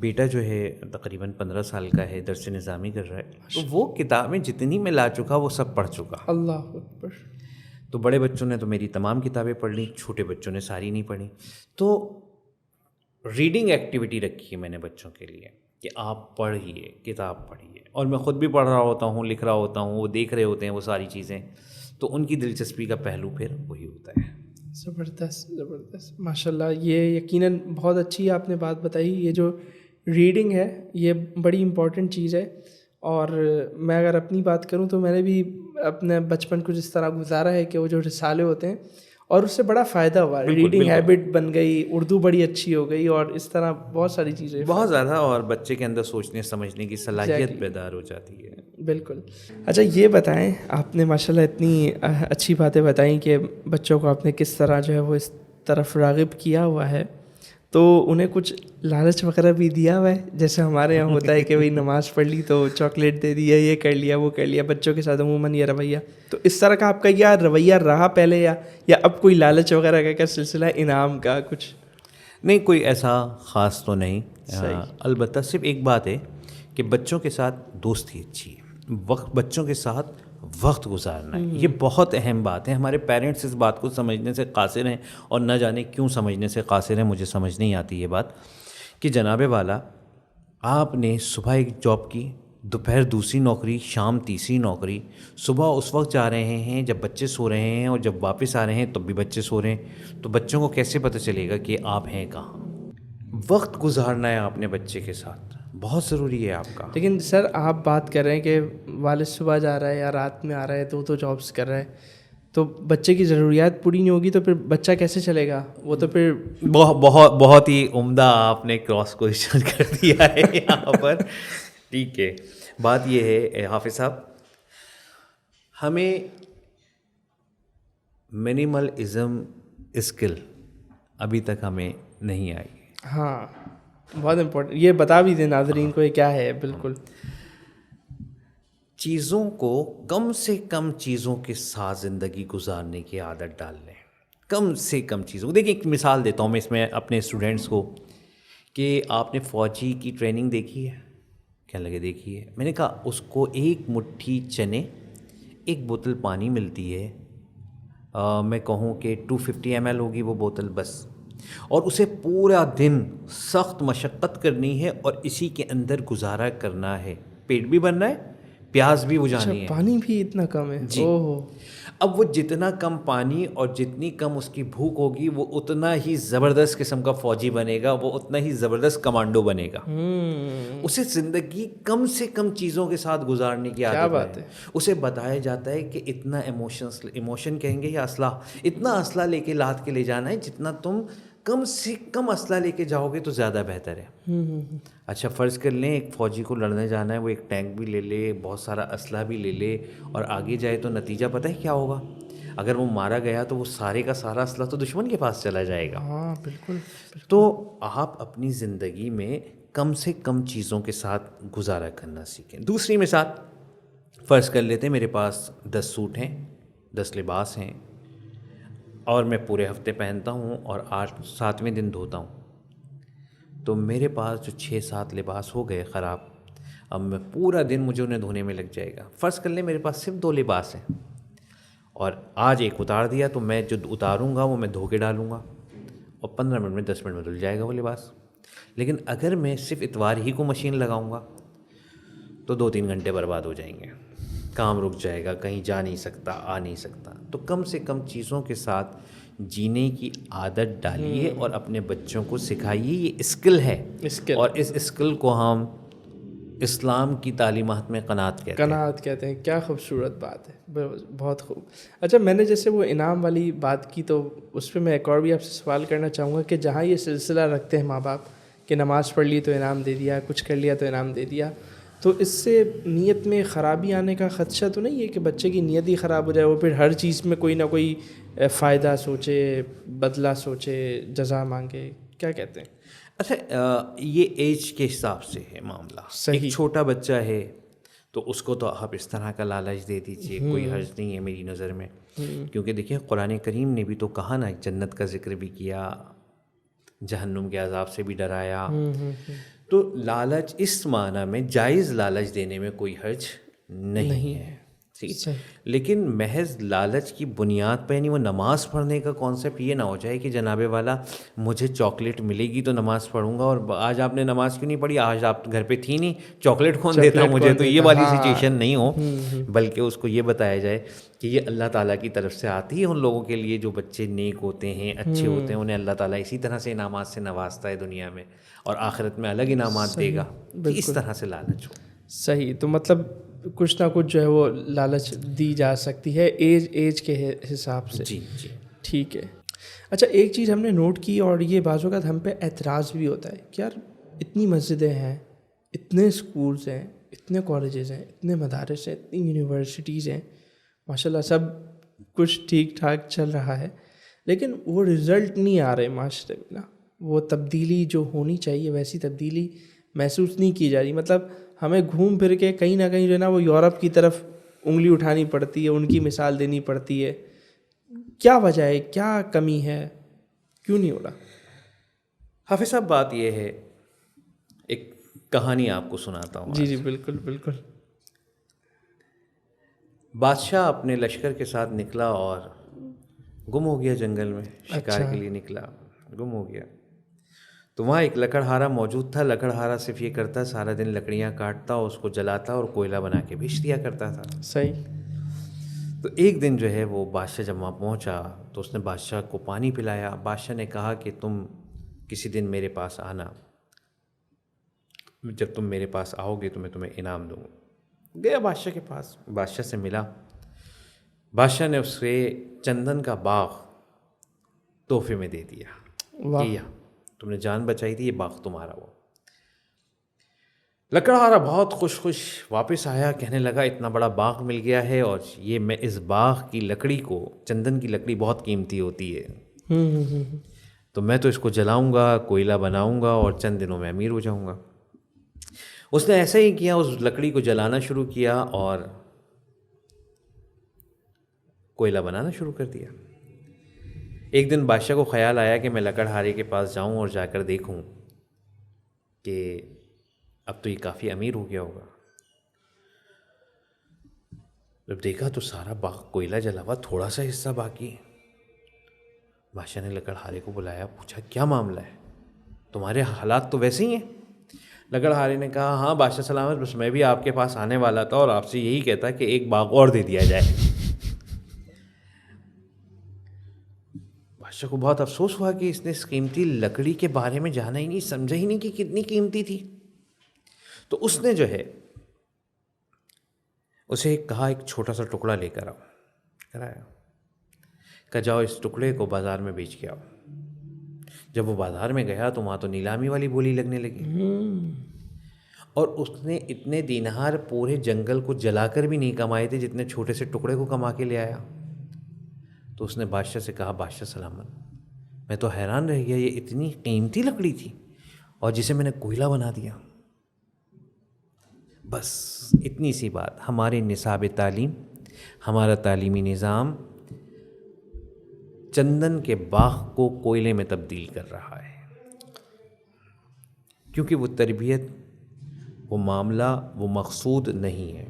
بیٹا جو ہے تقریباً 15 سال کا ہے، درس نظامی کر رہا ہے، تو وہ کتابیں جتنی میں لا چکا وہ سب پڑھ چکا. اللہ اکبر. تو بڑے بچوں نے تو میری تمام کتابیں پڑھ لیں، چھوٹے بچوں نے ساری نہیں پڑھی. تو ریڈنگ ایکٹیویٹی رکھی ہے میں نے بچوں کے لیے کہ آپ پڑھیے، کتاب پڑھیے. اور میں خود بھی پڑھ رہا ہوتا ہوں، لکھ رہا ہوتا ہوں، وہ دیکھ رہے ہوتے ہیں وہ ساری چیزیں. تو ان کی دلچسپی کا پہلو پھر وہی ہوتا ہے. زبردست زبردست ماشاء اللہ. یہ یقیناً بہت اچھی آپ نے بات بتائی. یہ جو ریڈنگ ہے یہ بڑی امپورٹنٹ چیز ہے. اور میں اگر اپنی بات کروں تو میں نے بھی اپنے بچپن کو جس طرح گزارا ہے کہ وہ جو رسالے ہوتے ہیں، اور اس سے بڑا فائدہ ہوا. ریڈنگ ہیبٹ بن گئی، اردو بڑی اچھی ہو گئی، اور اس طرح بہت ساری چیزیں بہت زیادہ، اور بچے کے اندر سوچنے سمجھنے کی صلاحیت بیدار ہو جاتی ہے. بالکل. اچھا یہ بتائیں، آپ نے ماشاءاللہ اتنی اچھی باتیں بتائیں کہ بچوں کو آپ نے کس طرح جو ہے وہ اس طرف راغب کیا ہوا ہے، تو انہیں کچھ لالچ وغیرہ بھی دیا ہوا ہے؟ جیسے ہمارے یہاں ہوتا ہے کہ بھائی نماز پڑھ لی تو چاکلیٹ دے دیا، یہ کر لیا وہ کر لیا، بچوں کے ساتھ عموماً یہ رویہ. تو اس طرح کا آپ کا یا رویہ رہا پہلے، یا اب کوئی لالچ وغیرہ کا سلسلہ انعام کا کچھ؟ نہیں، کوئی ایسا خاص تو نہیں. البتہ صرف ایک بات ہے کہ بچوں کے ساتھ دوستی اچھی ہے، بچوں کے ساتھ وقت گزارنا ہے. یہ بہت اہم بات ہے. ہمارے پیرنٹس اس بات کو سمجھنے سے قاصر ہیں، اور نہ جانے کیوں سمجھنے سے قاصر ہیں. مجھے سمجھ نہیں آتی یہ بات کہ جناب والا آپ نے صبح ایک جاب کی، دوپہر دوسری نوکری، شام تیسری نوکری، صبح اس وقت جا رہے ہیں جب بچے سو رہے ہیں، اور جب واپس آ رہے ہیں تب بھی بچے سو رہے ہیں. تو بچوں کو کیسے پتہ چلے گا کہ آپ ہیں کہاں؟ وقت گزارنا ہے اپنے بچے کے ساتھ، بہت ضروری ہے آپ کا. لیکن سر آپ بات کر رہے ہیں کہ والد صبح جا رہا ہے یا رات میں آ رہا ہے، دو جابس کر رہا ہے، تو بچے کی ضروریات پوری نہیں ہوگی تو پھر بچہ کیسے چلے گا؟ وہ تو پھر بہت ہی عمدہ آپ نے کراس کویشچن کر دیا ہے یہاں پر. ٹھیک ہے, بات یہ ہے حافظ صاحب, ہمیں منیملزم اسکل ابھی تک ہمیں نہیں آئی. ہاں بہت امپورٹنٹ, یہ بتا بھی دیں ناظرین کو یہ کیا ہے. بالکل, چیزوں کو کم سے کم چیزوں کے ساتھ زندگی گزارنے کی عادت ڈال لیں. کم سے کم چیزوں. دیکھیں ایک مثال دیتا ہوں میں اس میں اپنے اسٹوڈنٹس کو, کہ آپ نے فوجی کی ٹریننگ دیکھی ہے؟ کیا لگے دیکھی ہے. میں نے کہا اس کو ایک مٹھی چنے, ایک بوتل پانی ملتی ہے, میں کہوں کہ 250 ml ہوگی وہ بوتل بس, اور اسے پورا دن سخت مشقت کرنی ہے اور اسی کے اندر گزارا کرنا ہے. پیٹ بھی بھرنا ہے, پیاس بھی بجھانی ہے. پانی بھی اتنا کم ہے؟ جی. اب وہ جتنا کم پانی اور جتنی کم اس کی بھوک ہوگی وہ اتنا ہی زبردست قسم کا فوجی بنے گا, وہ اتنا ہی زبردست کمانڈو بنے گا. اسے زندگی کم سے کم چیزوں کے ساتھ گزارنے کی عادت ہے. اسے بتایا جاتا ہے کہ اتنا ایموشن کہیں گے یا اسلحہ, اتنا اسلحہ لے کے لاد کے لے جانا ہے جتنا تم کم سے کم اسلحہ لے کے جاؤ گے تو زیادہ بہتر ہے. اچھا فرض کر لیں ایک فوجی کو لڑنے جانا ہے, وہ ایک ٹینک بھی لے لے, بہت سارا اسلحہ بھی لے لے, اور آگے جائے تو نتیجہ پتہ ہے کیا ہوگا؟ اگر وہ مارا گیا تو وہ سارے کا سارا اسلحہ تو دشمن کے پاس چلا جائے گا. ہاں بالکل. تو آپ اپنی زندگی میں کم سے کم چیزوں کے ساتھ گزارا کرنا سیکھیں. دوسری مثال فرض کر لیتے ہیں میرے پاس 10 سوٹ ہیں, 10 لباس ہیں, اور میں پورے ہفتے پہنتا ہوں اور 7ویں دن دھوتا ہوں. تو میرے پاس جو 6-7 لباس ہو گئے خراب, اب میں پورا دن مجھے انہیں دھونے میں لگ جائے گا. فرض کر لیں میرے پاس صرف 2 لباس ہیں, اور آج ایک اتار دیا تو میں جو اتاروں گا وہ میں دھو کے ڈالوں گا, اور 15 منٹ میں 10 منٹ میں دھل جائے گا وہ لباس. لیکن اگر میں صرف اتوار ہی کو مشین لگاؤں گا تو 2-3 گھنٹے برباد ہو جائیں گے, کام رک جائے گا, کہیں جا نہیں سکتا, آ نہیں سکتا. تو کم سے کم چیزوں کے ساتھ جینے کی عادت ڈالیے اور اپنے بچوں کو سکھائیے. یہ اسکل ہے, اور اس اسکل کو ہم اسلام کی تعلیمات میں قناعت کہتے ہیں. کیا خوبصورت بات ہے, بہت خوب. اچھا میں نے جیسے وہ انعام والی بات کی, تو اس پہ میں ایک اور بھی آپ سے سوال کرنا چاہوں گا کہ جہاں یہ سلسلہ رکھتے ہیں ماں باپ کہ نماز پڑھ لی تو انعام دے دیا, کچھ کر لیا تو انعام دے دیا, تو اس سے نیت میں خرابی آنے کا خدشہ تو نہیں ہے کہ بچے کی نیت ہی خراب ہو جائے, وہ پھر ہر چیز میں کوئی نہ کوئی فائدہ سوچے, بدلہ سوچے, جزا مانگے؟ کیا کہتے ہیں؟ اچھا یہ ایج کے حساب سے ہے معاملہ. ایک چھوٹا بچہ ہے تو اس کو تو آپ اس طرح کا لالچ دے دیجیے, کوئی حرج نہیں ہے میری نظر میں. کیونکہ دیکھیں قرآن کریم نے بھی تو کہا نا, جنت کا ذکر بھی کیا, جہنم کے عذاب سے بھی ڈرایا. تو لالچ اس معنی میں جائز لالچ دینے میں کوئی حرج نہیں ہے. لیکن محض لالچ کی بنیاد پہ, یعنی وہ نماز پڑھنے کا کانسیپٹ یہ نہ ہو جائے کہ جناب والا مجھے چاکلیٹ ملے گی تو نماز پڑھوں گا, اور آج آپ نے نماز کیوں نہیں پڑھی, آج آپ گھر پہ تھی نہیں, چاکلیٹ کون دیتا مجھے, تو یہ والی سچویشن نہیں ہو. بلکہ اس کو یہ بتایا جائے کہ یہ اللہ تعالیٰ کی طرف سے آتی ہے ان لوگوں کے لیے جو بچے نیک ہوتے ہیں, اچھے ہوتے ہیں, انہیں اللہ تعالیٰ اسی طرح سے انعامات سے نوازتا ہے دنیا میں, اور آخرت میں الگ انعامات دے گا. اس طرح سے لالچ ہو. صحیح. تو مطلب کچھ نہ کچھ جو ہے وہ لالچ دی جا سکتی ہے ایج کے حساب سے. جی جی ٹھیک ہے. اچھا ایک چیز ہم نے نوٹ کی, اور یہ بعض اوقات ہم پہ اعتراض بھی ہوتا ہے کہ یار اتنی مسجدیں ہیں, اتنے اسکولس ہیں, اتنے کالجز ہیں, اتنے مدارس ہیں, اتنی یونیورسٹیز ہیں, ماشاء اللہ سب کچھ ٹھیک ٹھاک چل رہا ہے, لیکن وہ رزلٹ نہیں آ رہے معاشرے میں نا, وہ تبدیلی جو ہونی چاہیے ویسی تبدیلی محسوس نہیں کی جا رہی. مطلب ہمیں گھوم پھر کے کہیں نہ کہیں جو ہے نا وہ یورپ کی طرف انگلی اٹھانی پڑتی ہے, ان کی مثال دینی پڑتی ہے. کیا وجہ ہے, کیا کمی ہے, کیوں نہیں ہو رہا؟ حافظ صاحب بات یہ ہے, ایک کہانی آپ کو سناتا ہوں. جی بالکل بالکل. بادشاہ اپنے لشکر کے ساتھ نکلا اور گم ہو گیا جنگل میں, شکار کے لیے نکلا, گم ہو گیا. تو وہاں ایک لکڑہارا موجود تھا. لکڑہارا صرف یہ کرتا, سارا دن لکڑیاں کاٹتا, اس کو جلاتا اور کوئلہ بنا کے بیچ دیا کرتا تھا. صحیح. تو ایک دن جو ہے وہ بادشاہ جب وہاں پہنچا تو اس نے بادشاہ کو پانی پلایا. بادشاہ نے کہا کہ تم کسی دن میرے پاس آنا, جب تم میرے پاس آؤ گے تو میں تمہیں انعام دوں گا. گیا بادشاہ کے پاس, بادشاہ سے ملا. بادشاہ نے اسے چندن کا باغ تحفے میں دے دیا. کیا تم نے جان بچائی تھی, یہ باغ تمہارا. وہ لکڑہارا بہت خوش واپس آیا, کہنے لگا اتنا بڑا باغ مل گیا ہے, اور یہ میں اس باغ کی لکڑی کو, چندن کی لکڑی بہت قیمتی ہوتی ہے, تو میں تو اس کو جلاؤں گا, کوئلہ بناؤں گا اور چند دنوں میں امیر ہو جاؤں گا. اس نے ایسا ہی کیا, اس لکڑی کو جلانا شروع کیا اور کوئلہ بنانا شروع کر دیا. ایک دن بادشاہ کو خیال آیا کہ میں لکڑہارے کے پاس جاؤں اور جا کر دیکھوں کہ اب تو یہ کافی امیر ہو گیا ہوگا. جب دیکھا تو سارا باغ کوئلہ جلا ہوا, تھوڑا سا حصہ باقی. بادشاہ نے لکڑہارے کو بلایا, پوچھا کیا معاملہ ہے, تمہارے حالات تو ویسے ہی ہیں. لکڑہارے نے کہا ہاں بادشاہ سلامت, بس میں بھی آپ کے پاس آنے والا تھا اور آپ سے یہی کہتا کہ ایک باغ اور دے دیا جائے. بادشاہ کو بہت افسوس ہوا کہ اس نے اس قیمتی لکڑی کے بارے میں جانا ہی نہیں, سمجھا ہی نہیں کہ کتنی قیمتی تھی. تو اس نے جو ہے اسے کہا ایک چھوٹا سا ٹکڑا لے کر آؤ. کرایا, کہا جاؤ اس ٹکڑے کو بازار میں بیچ کے آؤ. جب وہ بازار میں گیا تو وہاں تو نیلامی والی بولی لگنے لگی, اور اس نے اتنے دینار پورے جنگل کو جلا کر بھی نہیں کمائے تھے جتنے چھوٹے سے ٹکڑے کو کما کے لے آیا. تو اس نے بادشاہ سے کہا بادشاہ سلامت, میں تو حیران رہ گیا, یہ اتنی قیمتی لکڑی تھی اور جسے میں نے کوئلہ بنا دیا. بس اتنی سی بات, ہمارے نصاب تعلیم, ہمارا تعلیمی نظام چندن کے باغ کو کوئلے میں تبدیل کر رہا ہے, کیونکہ وہ تربیت, وہ معاملہ, وہ مقصود نہیں ہے.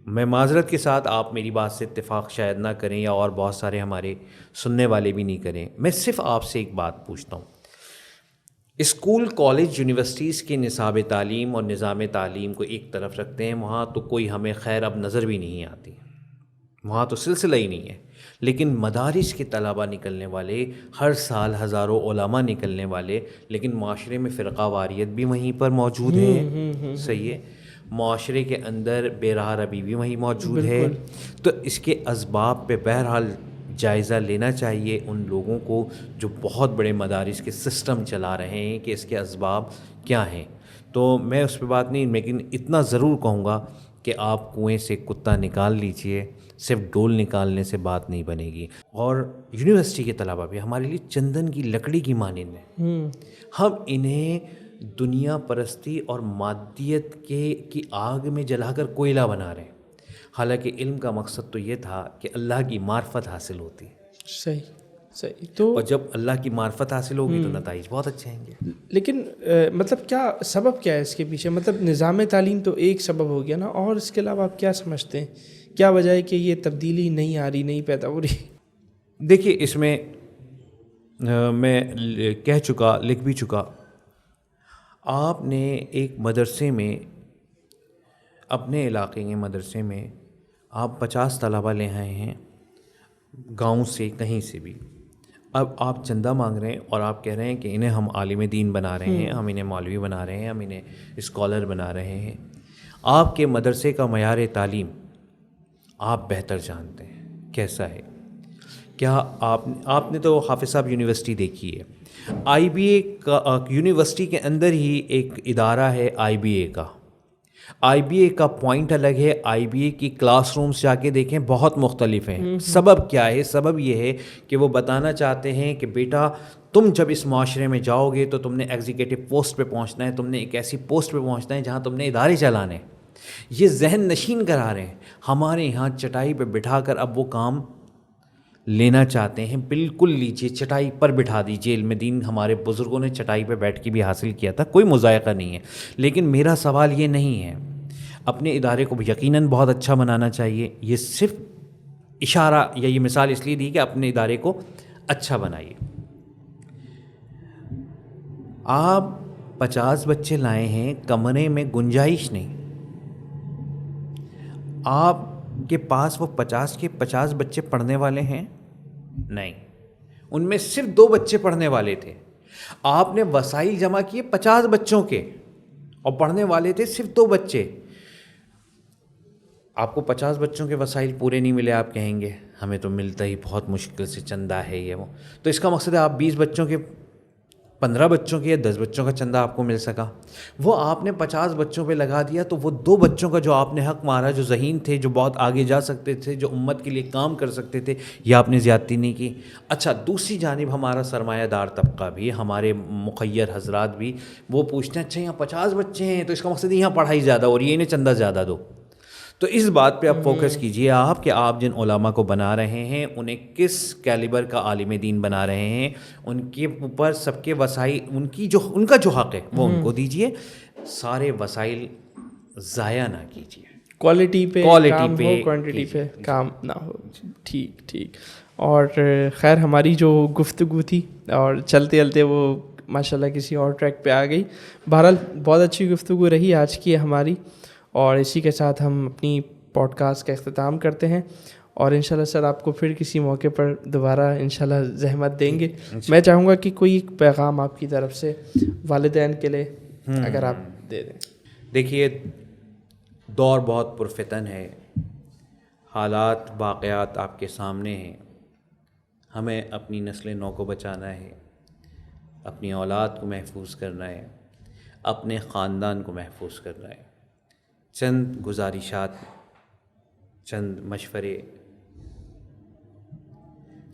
میں معذرت کے ساتھ, آپ میری بات سے اتفاق شاید نہ کریں یا اور بہت سارے ہمارے سننے والے بھی نہیں کریں, میں صرف آپ سے ایک بات پوچھتا ہوں. اسکول, کالج, یونیورسٹیز کے نصاب تعلیم اور نظام تعلیم کو ایک طرف رکھتے ہیں, وہاں تو کوئی ہمیں خیر اب نظر بھی نہیں آتی, وہاں تو سلسلہ ہی نہیں ہے. لیکن مدارس کے طلباء نکلنے والے, ہر سال ہزاروں علماء نکلنے والے, لیکن معاشرے میں فرقہ واریت بھی وہیں پر موجود ہے. صحیح ہے, معاشرے کے اندر بے راہ روی بھی وہیں موجود ہے. تو اس کے اسباب پہ بہرحال جائزہ لینا چاہیے ان لوگوں کو جو بہت بڑے مدارس کے سسٹم چلا رہے ہیں کہ اس کے اسباب کیا ہیں. تو میں اس پہ بات نہیں, لیکن اتنا ضرور کہوں گا کہ آپ کنویں سے کتا نکال لیجئے, صرف ڈول نکالنے سے بات نہیں بنے گی. اور یونیورسٹی کے طلباء بھی ہمارے لیے چندن کی لکڑی کی مانند ہیں. ہم انہیں دنیا پرستی اور مادیت کی آگ میں جلا کر کوئلہ بنا رہے ہیں, حالانکہ علم کا مقصد تو یہ تھا کہ اللہ کی معرفت حاصل ہوتی. صحیح. تو اور جب اللہ کی معرفت حاصل ہوگی تو نتائج بہت اچھے آئیں گے. لیکن مطلب کیا سبب کیا ہے اس کے پیچھے؟ مطلب نظام تعلیم تو ایک سبب ہو گیا نا, اور اس کے علاوہ آپ کیا سمجھتے ہیں, کیا وجہ ہے کہ یہ تبدیلی نہیں آ رہی, نہیں پیدا ہو رہی؟ دیکھیے, اس میں میں کہہ چکا, لکھ بھی چکا. آپ نے ایک مدرسے میں, اپنے علاقے کے مدرسے میں آپ 50 طلباء لے آئے ہیں گاؤں سے, کہیں سے بھی. اب آپ چندہ مانگ رہے ہیں اور آپ کہہ رہے ہیں کہ انہیں ہم عالم دین بنا رہے ہیں, ہم انہیں مولوی بنا رہے ہیں, ہم انہیں اسکالر بنا رہے ہیں. آپ کے مدرسے کا معیار تعلیم آپ بہتر جانتے ہیں کیسا ہے. کیا آپ نے تو حافظ صاحب یونیورسٹی دیکھی ہے, آئی بی اے کا یونیورسٹی کے اندر ہی ایک ادارہ ہے آئی بی اے کا. آئی بی اے کا پوائنٹ الگ ہے, آئی بی اے کی کلاس رومز جا کے دیکھیں بہت مختلف ہیں. سبب کیا ہے؟ سبب یہ ہے کہ وہ بتانا چاہتے ہیں کہ بیٹا تم جب اس معاشرے میں جاؤ گے تو تم نے ایگزیکٹو پوسٹ پہ پہنچنا ہے, تم نے ایک ایسی پوسٹ پہ پہنچنا ہے جہاں تم نے ادارے چلانے. یہ ذہن نشین کرا رہے ہیں. ہمارے یہاں چٹائی پہ بٹھا کر اب وہ کام لینا چاہتے ہیں. بالکل لیجیے, چٹائی پر بٹھا دیجیے. علم دین ہمارے بزرگوں نے چٹائی پہ بیٹھ کے بھی حاصل کیا تھا, کوئی مذائقہ نہیں ہے. لیکن میرا سوال یہ نہیں ہے, اپنے ادارے کو یقیناً بہت اچھا بنانا چاہیے. یہ صرف اشارہ یا یہ مثال اس لیے دی کہ اپنے ادارے کو اچھا بنائیے. آپ 50 بچے لائے ہیں, کمرے میں گنجائش نہیں. آپ کے پاس وہ 50 کے 50 بچے پڑھنے والے ہیں نہیں, ان میں صرف 2 بچے پڑھنے والے تھے. آپ نے وسائل جمع کیے 50 بچوں کے اور پڑھنے والے تھے صرف 2 بچے. آپ کو 50 بچوں کے وسائل پورے نہیں ملے، آپ کہیں گے ہمیں تو ملتا ہی بہت مشکل سے چندہ ہے یہ وہ. تو اس کا مقصد ہے آپ 20 بچوں کے 15 بچوں کے یا 10 بچوں کا چندہ آپ کو مل سکا. وہ آپ نے 50 بچوں پہ لگا دیا تو وہ 2 بچوں کا جو آپ نے حق مارا، جو ذہین تھے، جو بہت آگے جا سکتے تھے، جو امت کے لیے کام کر سکتے تھے، یہ آپ نے زیادتی نہیں کی. اچھا دوسری جانب ہمارا سرمایہ دار طبقہ بھی، ہمارے مخیر حضرات بھی، وہ پوچھتے ہیں اچھا یہاں 50 بچے ہیں تو اس کا مقصد ہے یہاں پڑھائی زیادہ ہو رہی ہے، انہیں چندہ زیادہ دو. تو اس بات پہ اب فوکس کیجئے آپ کہ آپ جن علماء کو بنا رہے ہیں انہیں کس کیلیبر کا عالم دین بنا رہے ہیں. ان کے اوپر سب کے وسائل، ان کا جو حق ہے وہ ان کو دیجئے. سارے وسائل ضائع نہ کیجیے، کوالٹی پہ کام ہو، کوانٹٹی پہ کام نہ ہو. ٹھیک. اور خیر ہماری جو گفتگو تھی اور چلتے چلتے وہ ماشاءاللہ کسی اور ٹریک پہ آ گئی. بہرحال بہت اچھی گفتگو رہی آج کی ہماری، اور اسی کے ساتھ ہم اپنی پوڈ کاسٹ کا اختتام کرتے ہیں. اور انشاءاللہ سر آپ کو پھر کسی موقع پر دوبارہ انشاءاللہ زحمت دیں گے. میں چاہوں گا کہ کوئی پیغام آپ کی طرف سے والدین کے لیے اگر آپ دے دیں. دیکھیے دور بہت پرفتن ہے، حالات واقعات آپ کے سامنے ہیں. ہمیں اپنی نسل نو کو بچانا ہے، اپنی اولاد کو محفوظ کرنا ہے، اپنے خاندان کو محفوظ کرنا ہے. چند گزارشات، چند مشورے.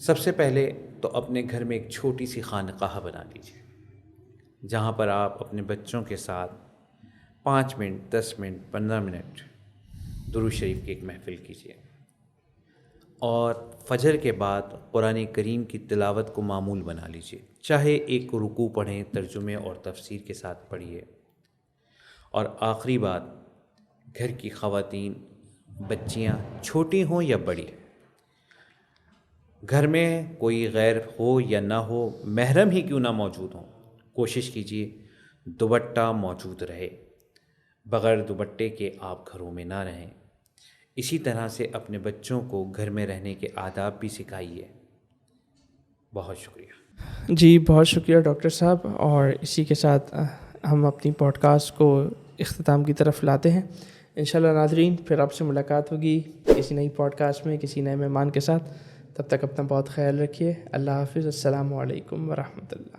سب سے پہلے تو اپنے گھر میں ایک چھوٹی سی خانقاہ بنا لیجیے جہاں پر آپ اپنے بچوں کے ساتھ 5 منٹ، 10 منٹ، 15 منٹ درود شریف کی ایک محفل کیجیے. اور فجر کے بعد قرآن کریم کی تلاوت کو معمول بنا لیجیے، چاہے ایک رکوع پڑھیں، ترجمے اور تفسیر کے ساتھ پڑھیے. اور آخری بات، گھر کی خواتین، بچیاں چھوٹی ہوں یا بڑی، گھر میں کوئی غیر ہو یا نہ ہو، محرم ہی کیوں نہ موجود ہوں، کوشش کیجیے دوپٹہ موجود رہے. بغیر دوپٹے کے آپ گھروں میں نہ رہیں. اسی طرح سے اپنے بچوں کو گھر میں رہنے کے آداب بھی سکھائیے. بہت شکریہ. جی بہت شکریہ ڈاکٹر صاحب. اور اسی کے ساتھ ہم اپنی پوڈ کاسٹ کو اختتام کی طرف لاتے ہیں. انشاءاللہ ناظرین پھر آپ سے ملاقات ہوگی کسی نئی پوڈ کاسٹ میں کسی نئے مہمان کے ساتھ. تب تک اپنا بہت خیال رکھیے. اللہ حافظ. السلام علیکم ورحمۃ اللہ.